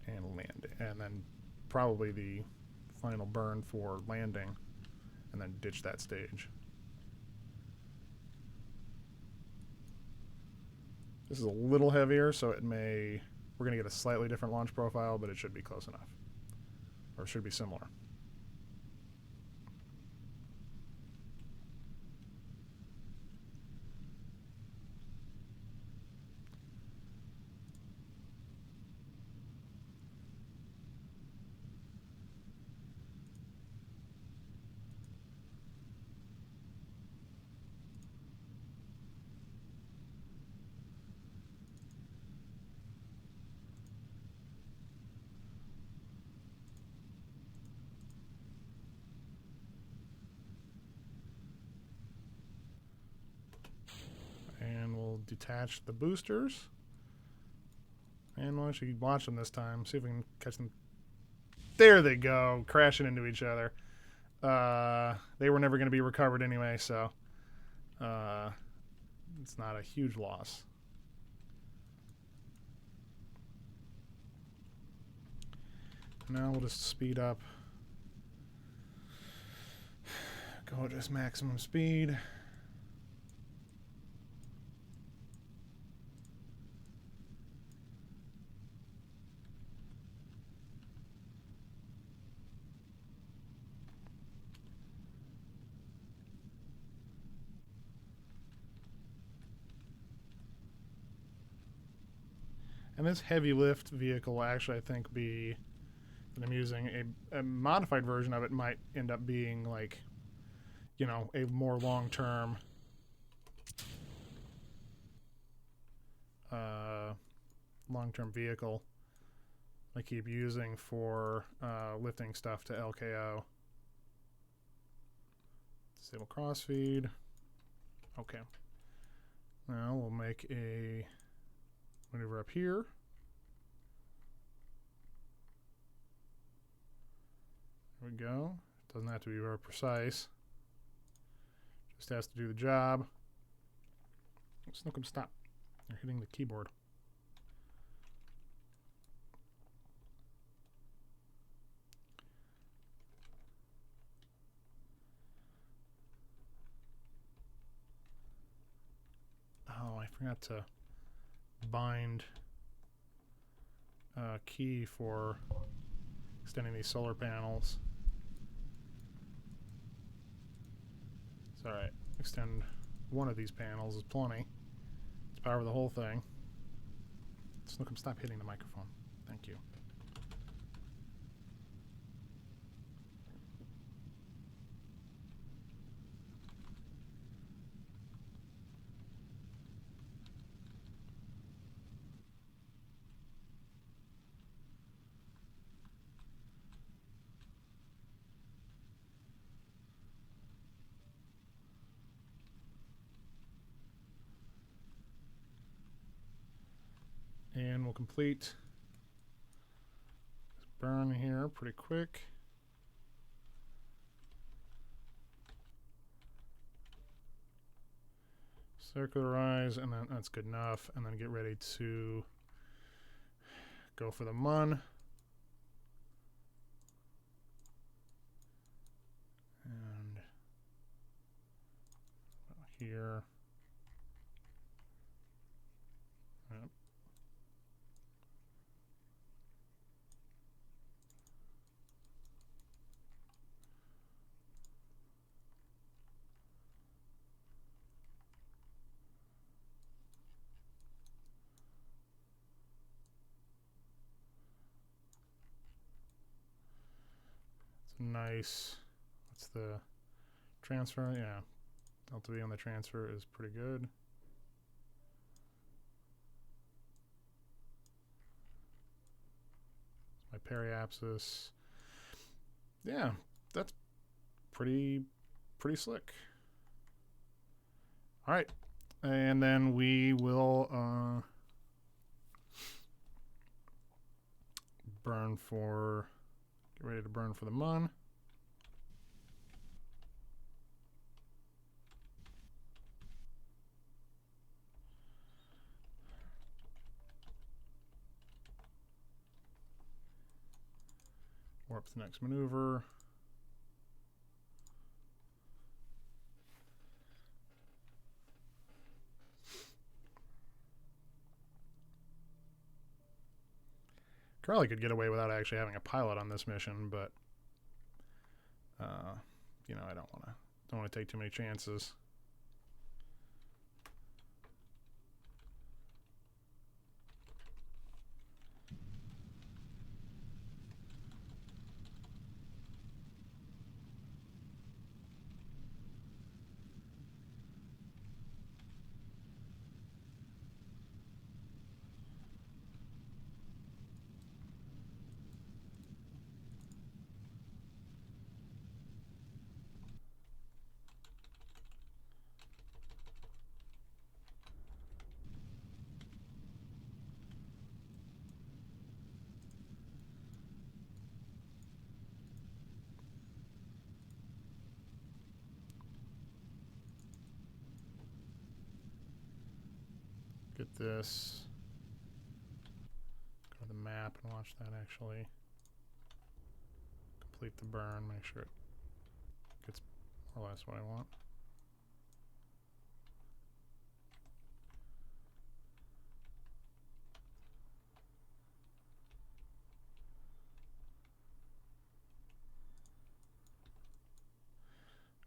Speaker 1: and land, and then probably the final burn for landing, and then ditch that stage. This is a little heavier, so it may... We're going to get a slightly different launch profile, but it should be close enough. Or it should be similar. And we'll detach the boosters. And we'll actually watch them this time. See if we can catch them. There they go, crashing into each other. They were never going to be recovered anyway, so it's not a huge loss. Now we'll just speed up. Go just maximum speed. And this heavy lift vehicle will actually, I think, be, that I'm using, a modified version of it might end up being like, you know, a more long-term vehicle I keep using for lifting stuff to LKO. Disable crossfeed. Okay. Now we'll make a maneuver up here. There we go. Doesn't have to be very precise. Just has to do the job. Snookum, stop. You're hitting the keyboard. Oh, I forgot to bind a key for extending these solar panels. It's alright. Extend one of these panels is plenty. Let's power the whole thing. Snookum, stop hitting the microphone. Thank you. And we'll complete this burn here pretty quick. Circularize, and then that's good enough. And then get ready to go for the Mun. And here. Yep. It's nice. What's the transfer? Yeah. Delta V on the transfer is pretty good. My periapsis. Yeah, that's pretty slick. All right, and then we will burn for. Get ready to burn for the Mun. Warp the next maneuver. Probably could get away without actually having a pilot on this mission, but you know, I don't want to take too many chances. Get this. Go to the map and watch that actually. complete the burn, make sure it gets more or less what I want.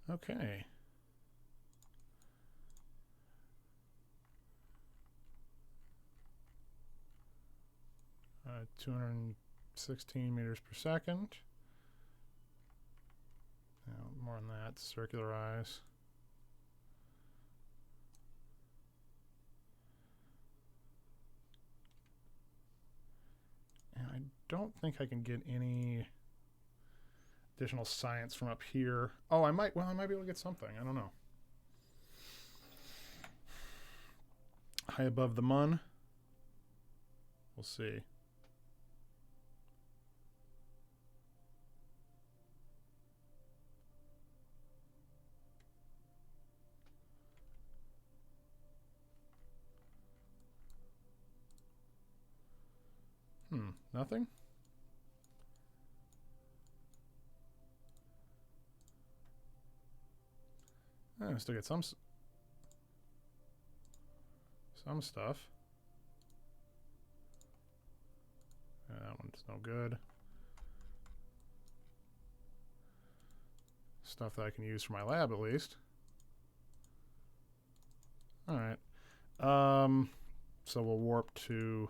Speaker 1: Okay. 216 meters per second. More than that, circularize. And I don't think I can get any additional science from up here. Oh, I might. Well, I might be able to get something. I don't know. High above the Mun. We'll see. Nothing? I still get some stuff. That one's no good. Stuff that I can use for my lab, at least. All right. So we'll warp to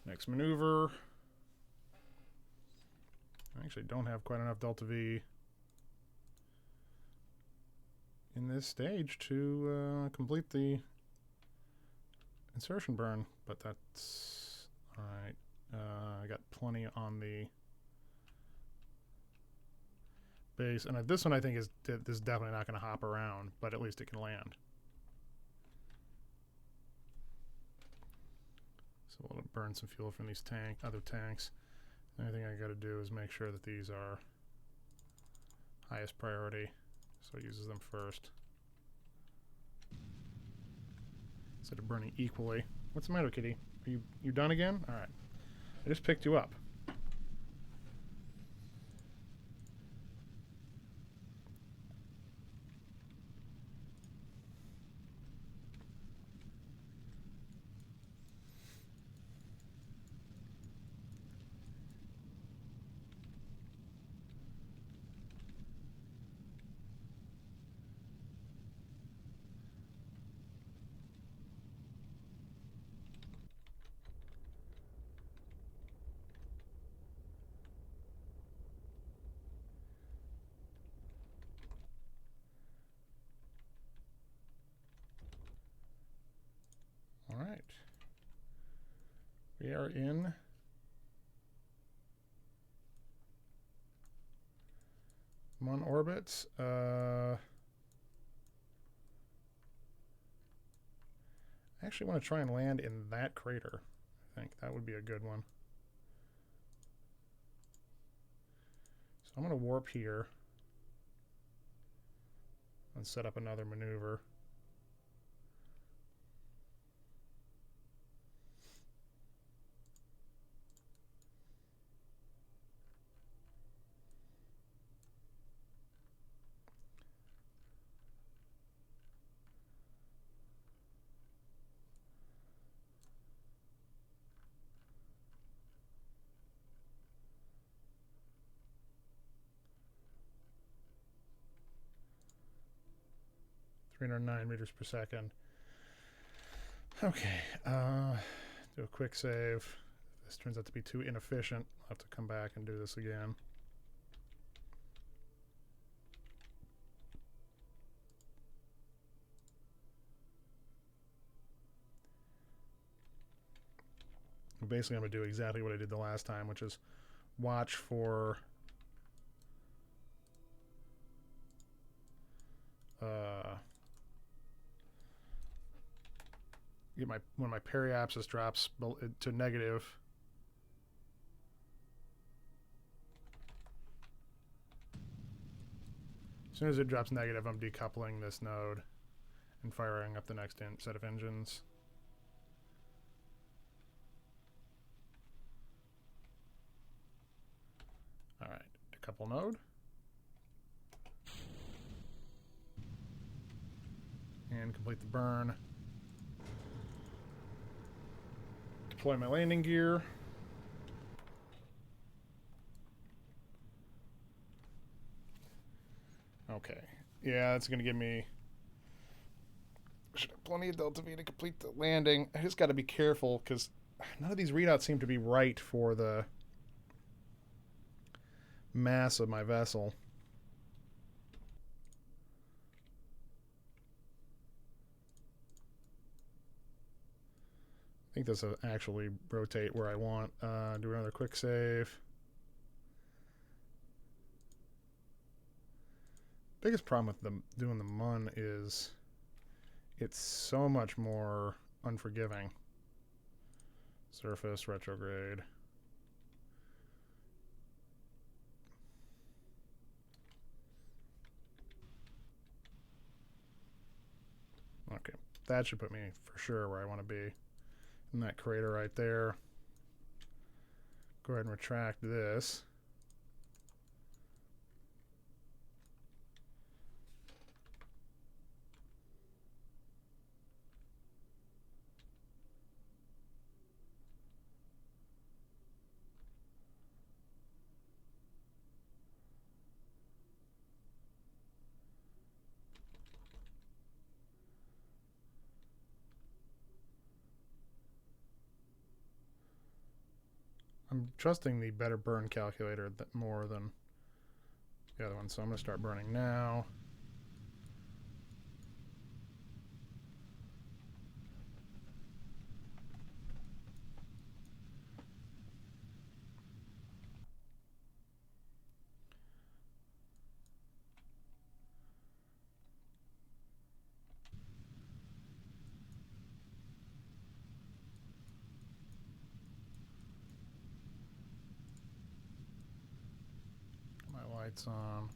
Speaker 1: next maneuver. I actually don't have quite enough delta V in this stage to complete the insertion burn, but that's all right. I got plenty on the base, and this one I think is definitely not going to hop around, but at least it can land. So we'll burn some fuel from these other tanks. The only thing I got to do is make sure that these are highest priority, so it uses them first instead of burning equally. What's the matter, kitty? Are you done again? All right, I just picked you up. All right. We are in Mun orbits. I actually want to try and land in that crater. I think that would be a good one. So I'm going to warp here and set up another maneuver. (309 meters per second). Okay, do a quick save. If this turns out to be too inefficient, I'll have to come back and do this again. Basically, I'm going to do exactly what I did the last time, which is watch for get when my periapsis drops to negative. As soon as it drops negative, I'm decoupling this node and firing up the next set of engines. couple node. And complete the burn. Deploy my landing gear. Okay. Yeah, that's going to give me... Should have plenty of Delta V to complete the landing. I just got to be careful because none of these readouts seem to be right for the mass of my vessel. I think this will actually rotate where I want. Do another quick save. Biggest problem with doing the Mun is it's so much more unforgiving. Surface, retrograde. Okay, that should put me for sure where I want to be. In that crater right there. Go ahead and retract this. I'm trusting the better burn calculator more than the other one, so I'm going to start burning now. My lights on.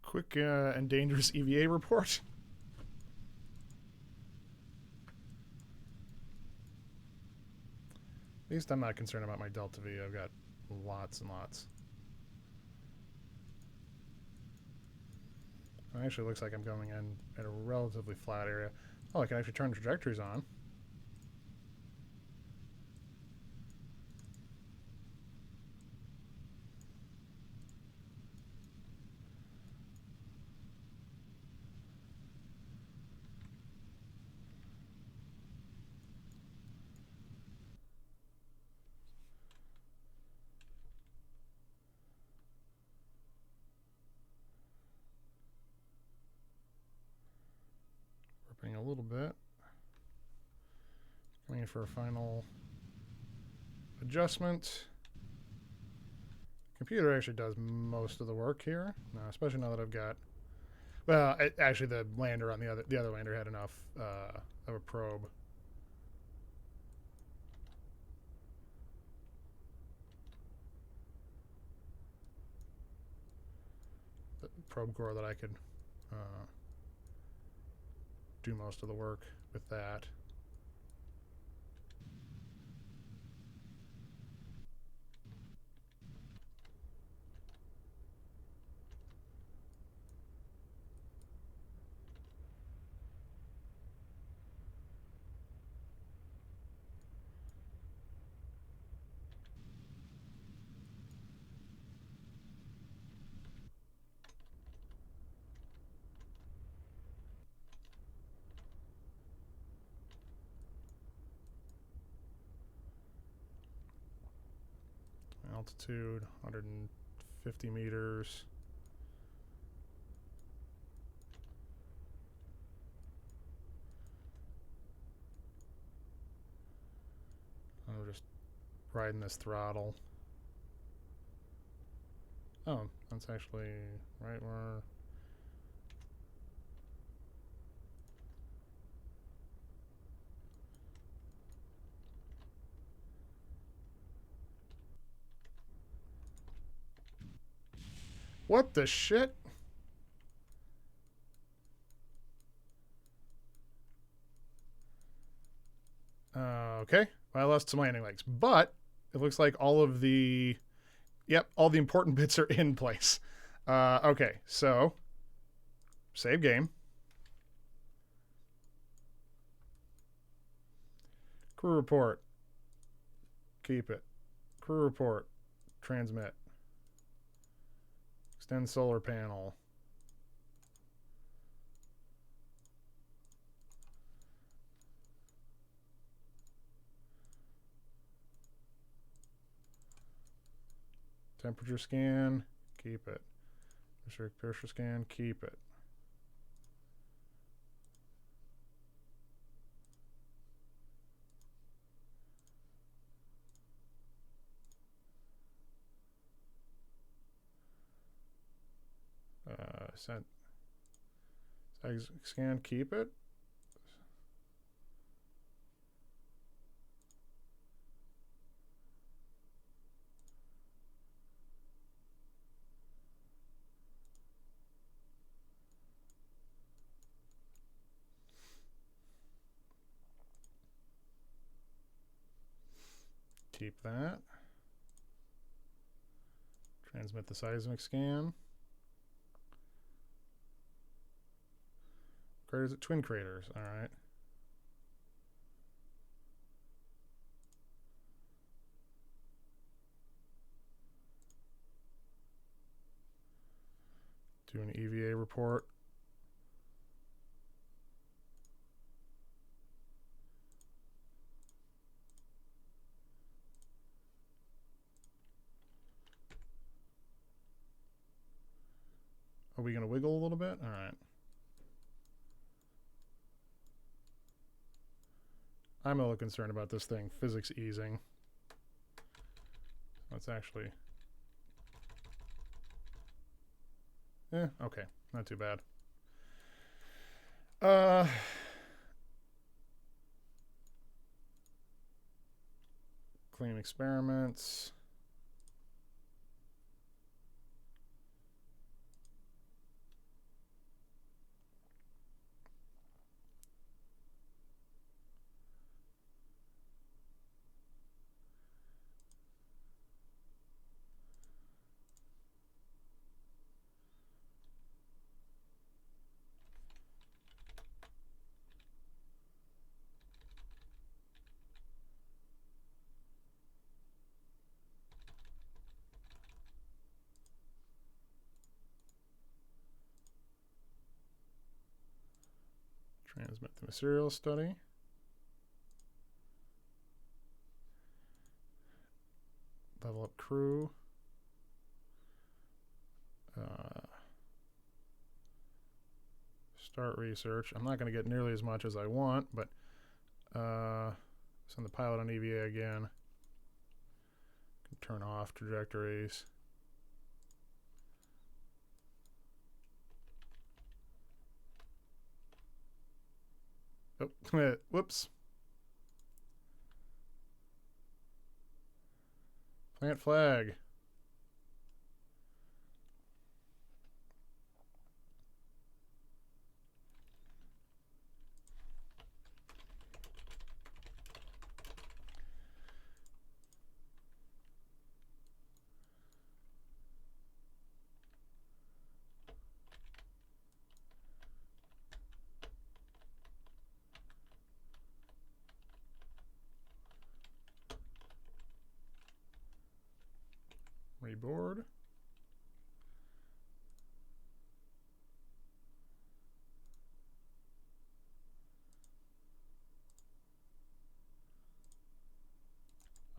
Speaker 1: Quick and dangerous EVA report. At least I'm not concerned about my Delta V. I've got lots and lots. It actually looks like I'm going in at a relatively flat area. Oh, I can actually turn trajectories on. A little bit. Waiting for a final adjustment. Computer actually does most of the work here, especially now that I've got. Well, actually, the lander on the other lander had enough of a probe. The probe core that I could do most of the work with that. Altitude 150 meters. I'm just riding this throttle. Oh, that's actually right where. What the shit? Okay. Well, I lost some landing legs, but it looks like all of the, yep, all the important bits are in place. Okay, so save game. Crew report. Keep it. Crew report. Transmit. Extend solar panel. Temperature scan. Keep it. Pressure scan. Keep it. Send. Scan. Keep it. Keep that. Transmit the seismic scan. Craters at twin craters. All right. Do an EVA report. Are we going to wiggle a little bit? All right. I'm a little concerned about this thing. Physics easing. Let's actually... okay. Not too bad. Clean experiments. Transmit the material study. Level up crew. Start research. I'm not going to get nearly as much as I want, but send the pilot on EVA again. Turn off trajectories. Oh, whoops. Plant flag. Reboard.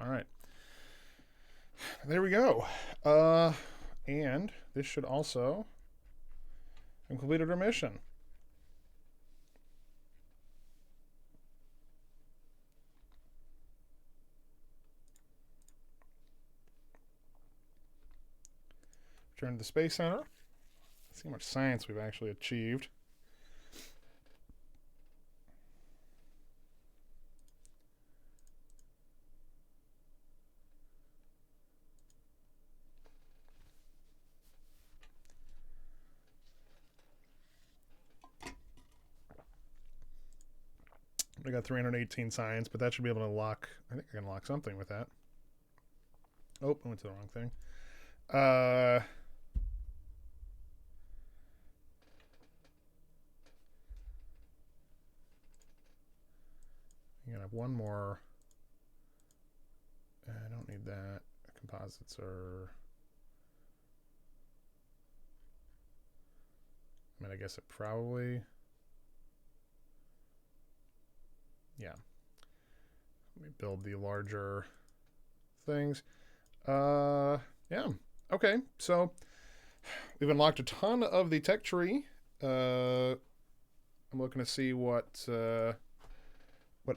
Speaker 1: All right. There we go. And this should also have completed our mission. Return to the Space Center. Let's see how much science we've actually achieved. I got 318 science, but that should be able to lock. I think I can lock something with that. Oh, I went to the wrong thing. I'm gonna have one more. I don't need that. Composites are. I mean, I guess it probably. Yeah. Let me build the larger things. Yeah. Okay. So we've unlocked a ton of the tech tree. I'm looking to see what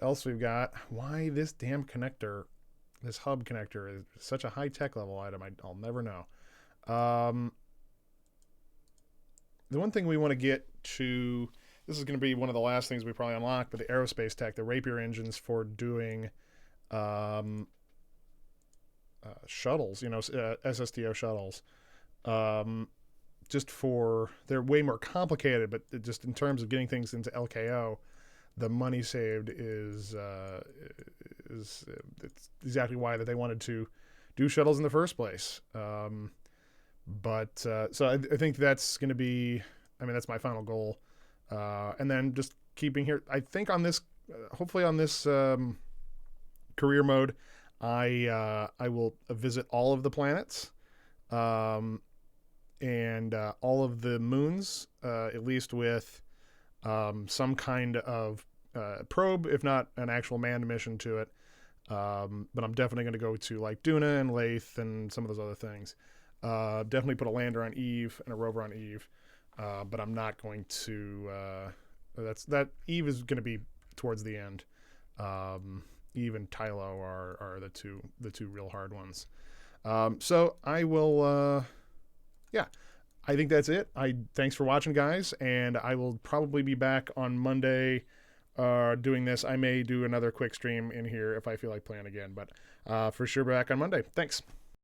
Speaker 1: else we've got. Why this damn connector, this hub connector, is such a high tech level item? I'll never know. The one thing we want to get to. This is going to be one of the last things we probably unlock, but the aerospace tech, the Rapier engines for doing shuttles, SSTO shuttles. Just for, they're way more complicated, but just in terms of getting things into LKO, the money saved is it's exactly why that they wanted to do shuttles in the first place. So I think that's going to be, I mean, that's my final goal. And then just keeping here, I think on this, hopefully on this career mode, I will visit all of the planets and all of the moons, at least with some kind of probe, if not an actual manned mission to it. But I'm definitely going to go to like Duna and Lathe and some of those other things. Definitely put a lander on Eve and a rover on Eve. But I'm not going to. That Eve is going to be towards the end. Eve and Tylo are the two real hard ones. So I will. Yeah, I think that's it. Thanks for watching, guys, and I will probably be back on Monday. Doing this, I may do another quick stream in here if I feel like playing again, but for sure back on Monday. Thanks.